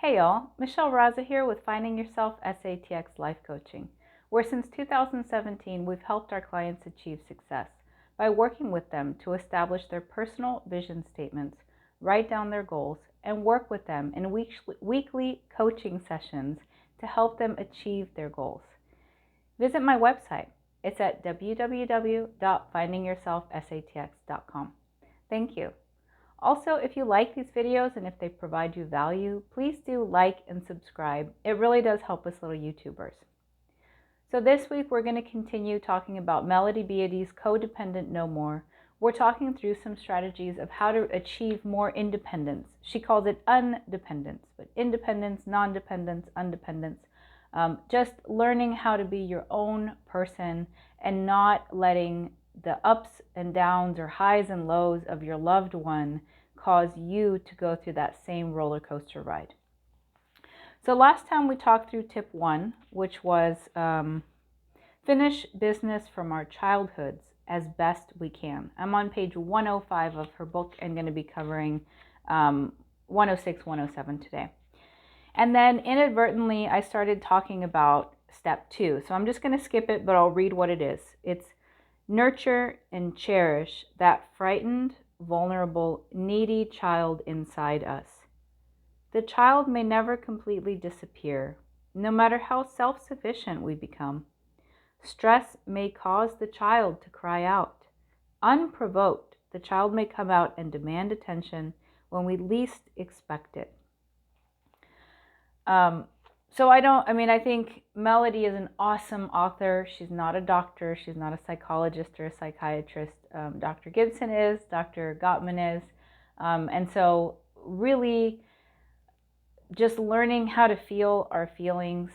Hey y'all, Michelle Raza here with Finding Yourself SATX Life Coaching, where since 2017 we've helped our clients achieve success by working with them to establish their personal vision statements, write down their goals, and work with them in weekly coaching sessions to help them achieve their goals. Visit my website. It's at www.findingyourselfsatx.com. Thank you. Also, if you like these videos and if they provide you value, please do like and subscribe. It really does help us little YouTubers. So this week we're going to continue talking about Melody Beattie's Codependent No More. We're talking through some strategies of how to achieve more independence. She calls it undependence, but independence, non-dependence, undependence. Just learning how to be your own person and not letting the ups and downs or highs and lows of your loved one cause you to go through that same roller coaster ride. So last time we talked through tip 1, which was finish business from our childhoods as best we can. I'm on page 105 of her book and going to be covering 106, 107 today. And then inadvertently I started talking about step 2. So I'm just going to skip it, but I'll read what it is. It's nurture and cherish that frightened, vulnerable, needy child inside us. The child may never completely disappear, no matter how self-sufficient we become. Stress may cause the child to cry out. Unprovoked, the child may come out and demand attention when we least expect it. I think Melody is an awesome author. She's not a doctor. She's not a psychologist or a psychiatrist. Dr. Gibson is, Dr. Gottman is. And so really just learning how to feel our feelings,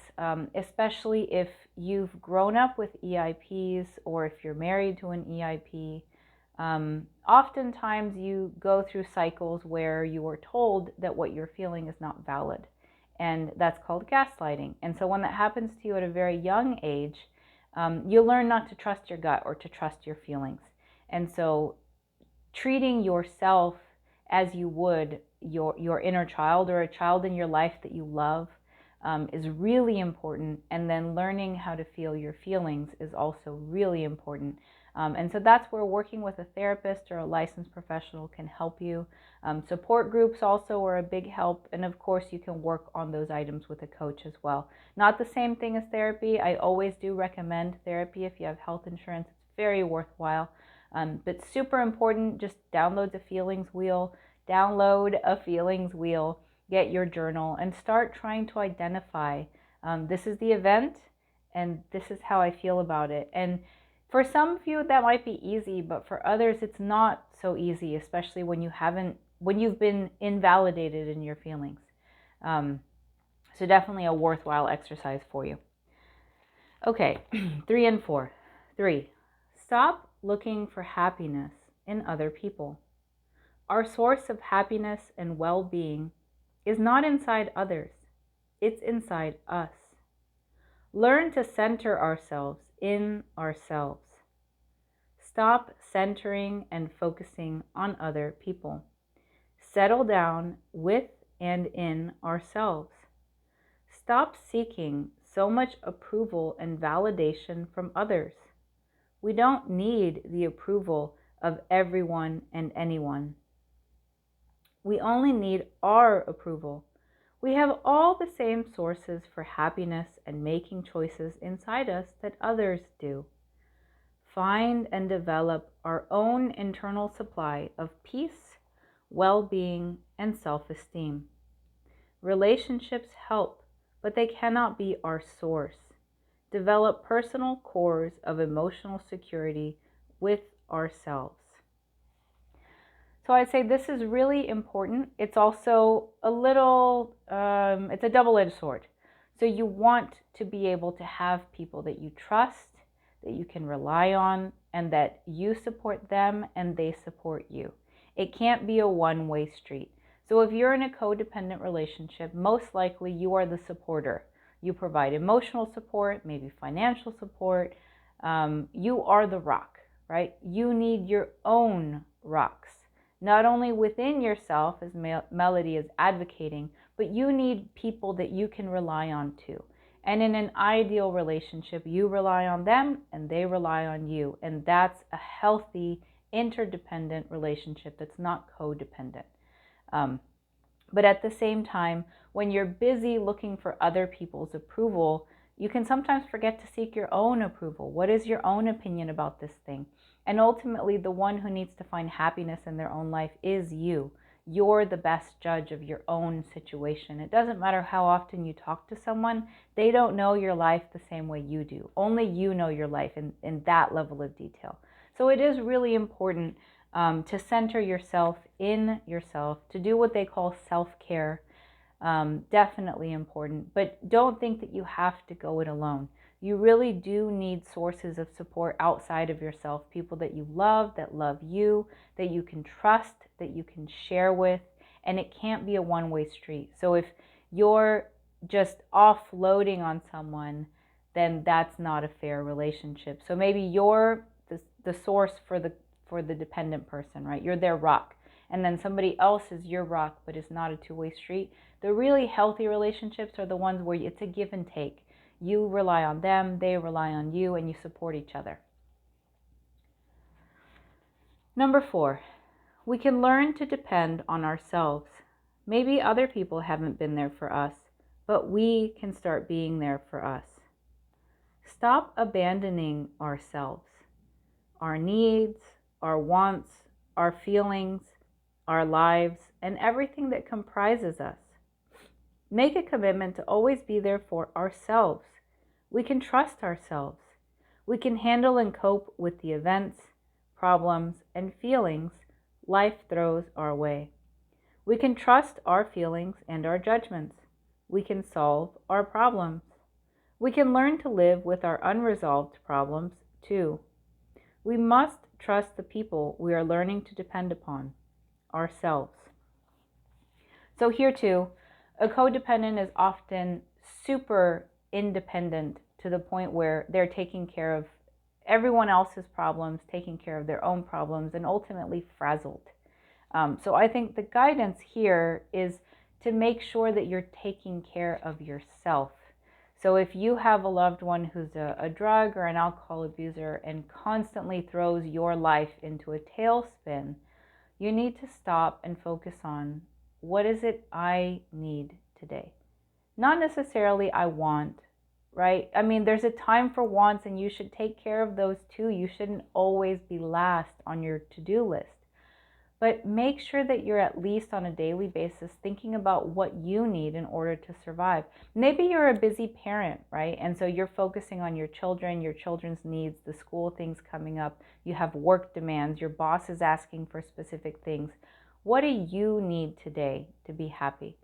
especially if you've grown up with EIPs or if you're married to an EIP. Oftentimes you go through cycles where you are told that what you're feeling is not valid. And that's called gaslighting. And so when that happens to you at a very young age, you learn not to trust your gut or to trust your feelings. And so treating yourself as you would your inner child or a child in your life that you love is really important. And then learning how to feel your feelings is also really important. And so that's where working with a therapist or a licensed professional can help you. Support groups also are a big help. And of course, you can work on those items with a coach as well. Not the same thing as therapy. I always do recommend therapy if you have health insurance. It's very worthwhile. But super important, just download a feelings wheel, get your journal, and start trying to identify this is the event and this is how I feel about it. And for some of you, that might be easy, but for others, it's not so easy, especially when you've been invalidated in your feelings. So definitely a worthwhile exercise for you. Okay, 3 and 4. 3, stop looking for happiness in other people. Our source of happiness and well-being is not inside others. It's inside us. Learn to center ourselves in ourselves. Stop centering and focusing on other people. Settle down with and in ourselves. Stop seeking so much approval and validation from others. We don't need the approval of everyone and anyone. We only need our approval. We have all the same sources for happiness and making choices inside us that others do. Find and develop our own internal supply of peace, well-being, and self-esteem. Relationships help, but they cannot be our source. Develop personal cores of emotional security with ourselves. So I'd say this is really important. It's also a little, it's a double-edged sword. So you want to be able to have people that you trust, that you can rely on, and that you support them and they support you. It can't be a one-way street. So if you're in a codependent relationship, most likely you are the supporter. You provide emotional support, maybe financial support. You are the rock, right? You need your own rocks, not only within yourself, as Melody is advocating, but you need people that you can rely on too. And in an ideal relationship, you rely on them and they rely on you. And that's a healthy, interdependent relationship that's not codependent. But at the same time, when you're busy looking for other people's approval, you can sometimes forget to seek your own approval. What is your own opinion about this thing? And ultimately, the one who needs to find happiness in their own life is you. You're the best judge of your own situation. It doesn't matter how often you talk to someone, they don't know your life the same way you do. Only you know your life in that level of detail. So it is really important to center yourself in yourself, to do what they call self-care. Definitely important, but don't think that you have to go it alone. You really do need sources of support outside of yourself, people that you love, that love you, that you can trust, that you can share with, and it can't be a one-way street. So if you're just offloading on someone, then that's not a fair relationship. So maybe you're the source for the dependent person, right? You're their rock. And then somebody else is your rock, but it's not a two-way street. The really healthy relationships are the ones where it's a give and take. You rely on them, they rely on you, and you support each other. Number 4, we can learn to depend on ourselves. Maybe other people haven't been there for us, but we can start being there for us. Stop abandoning ourselves, our needs, our wants, our feelings, our lives, and everything that comprises us. Make a commitment to always be there for ourselves. We can trust ourselves. We can handle and cope with the events, problems, and feelings life throws our way. We can trust our feelings and our judgments. We can solve our problems. We can learn to live with our unresolved problems too. We must trust the people we are learning to depend upon, ourselves. So here too, a codependent is often super independent to the point where they're taking care of everyone else's problems, taking care of their own problems, and ultimately frazzled. So I think the guidance here is to make sure that you're taking care of yourself. So if you have a loved one who's a drug or an alcohol abuser and constantly throws your life into a tailspin, you need to stop and focus on, what is it I need today? Not necessarily I want, right? I mean, there's a time for wants and you should take care of those too. You shouldn't always be last on your to-do list. But make sure that you're at least on a daily basis thinking about what you need in order to survive. Maybe you're a busy parent, right? And so you're focusing on your children, your children's needs, the school things coming up. You have work demands. Your boss is asking for specific things. What do you need today to be happy?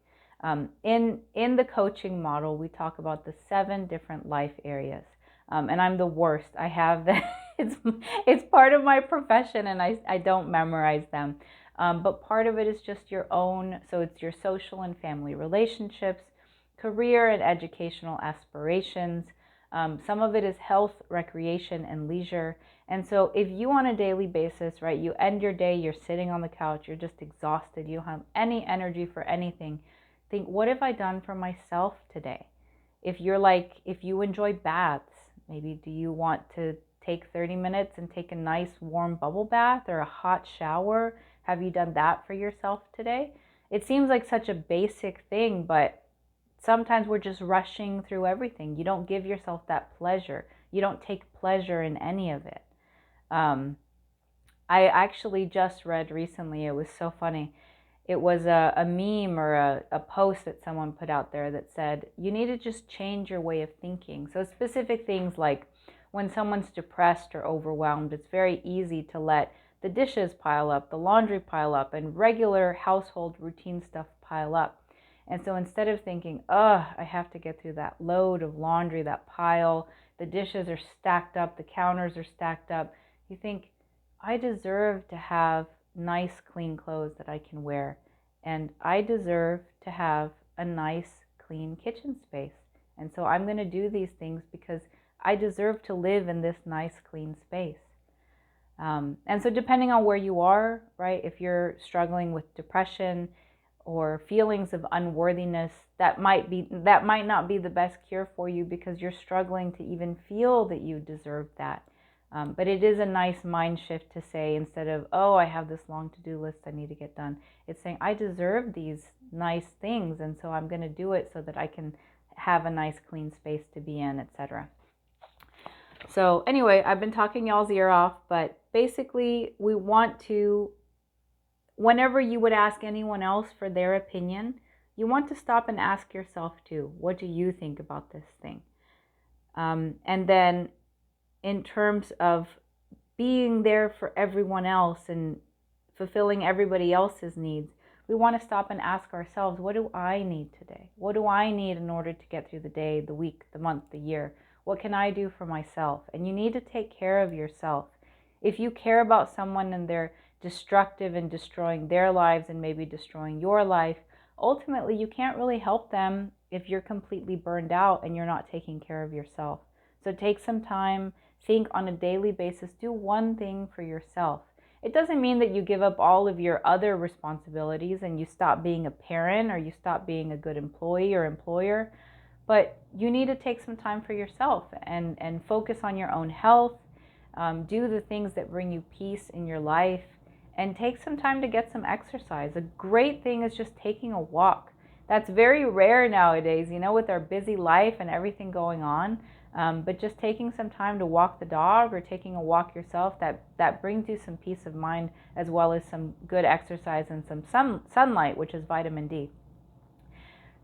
In the coaching model, we talk about the 7 different life areas. And I'm the worst. I have that. It's part of my profession and I don't memorize them. But part of it is just your own. So it's your social and family relationships, career and educational aspirations. Some of it is health, recreation, and leisure. And so if you on a daily basis, right, you end your day, you're sitting on the couch, you're just exhausted, you don't have any energy for anything, think, what have I done for myself today? If you enjoy baths, maybe do you want to take 30 minutes and take a nice warm bubble bath or a hot shower? Have you done that for yourself today? It seems like such a basic thing, but sometimes we're just rushing through everything. You don't give yourself that pleasure. You don't take pleasure in any of it. I actually just read recently, it was so funny. It was a meme or a post that someone put out there that said, you need to just change your way of thinking. So specific things like when someone's depressed or overwhelmed, it's very easy to let the dishes pile up, the laundry pile up, and regular household routine stuff pile up. And so instead of thinking, I have to get through that load of laundry, that pile, the dishes are stacked up, the counters are stacked up, you think, I deserve to have nice, clean clothes that I can wear. And I deserve to have a nice, clean kitchen space. And so I'm going to do these things because I deserve to live in this nice, clean space. And so depending on where you are, right, if you're struggling with depression or feelings of unworthiness that might not be the best cure for you, because you're struggling to even feel that you deserve that. But it is a nice mind shift to say, instead of, oh, I have this long to-do list I need to get done, it's saying, I deserve these nice things, and so I'm going to do it so that I can have a nice clean space to be in, etc. So anyway, I've been talking y'all's ear off, but basically we want to, whenever you would ask anyone else for their opinion, you want to stop and ask yourself too, what do you think about this thing? And then in terms of being there for everyone else and fulfilling everybody else's needs, we want to stop and ask ourselves, what do I need today? What do I need in order to get through the day, the week, the month, the year? What can I do for myself? And you need to take care of yourself. If you care about someone and they're destructive and destroying their lives and maybe destroying your life, ultimately you can't really help them if you're completely burned out and you're not taking care of yourself. So take some time, think on a daily basis, do one thing for yourself. It doesn't mean that you give up all of your other responsibilities and you stop being a parent or you stop being a good employee or employer, but you need to take some time for yourself and focus on your own health, do the things that bring you peace in your life, and take some time to get some exercise. A great thing is just taking a walk. That's very rare nowadays, with our busy life and everything going on. But just taking some time to walk the dog or taking a walk yourself, that brings you some peace of mind, as well as some good exercise and some sunlight, which is vitamin D.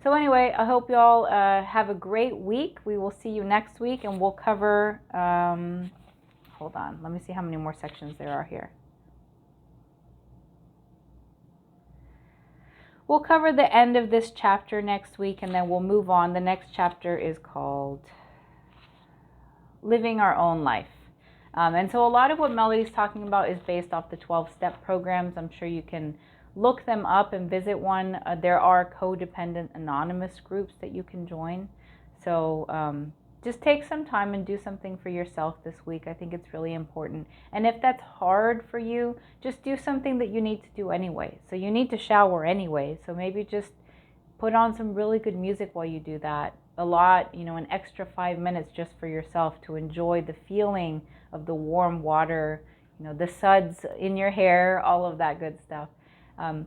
So anyway, I hope y'all have a great week. We will see you next week, and we'll cover, hold on, let me see how many more sections there are here. We'll cover the end of this chapter next week, and then we'll move on. The next chapter is called Living Our Own Life. And so a lot of what Melody's talking about is based off the 12-step programs. I'm sure you can look them up and visit one. There are codependent anonymous groups that you can join. So just take some time and do something for yourself this week. I think it's really important. And if that's hard for you, just do something that you need to do anyway. So you need to shower anyway. So maybe just put on some really good music while you do that. A lot, an extra 5 minutes just for yourself to enjoy the feeling of the warm water, the suds in your hair, all of that good stuff.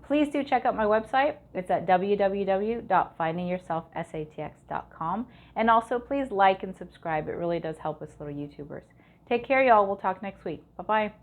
Please do check out my website. It's at www.findingyourselfsatx.com. And also please like and subscribe. It really does help us little YouTubers. Take care, y'all. We'll talk next week. Bye-bye.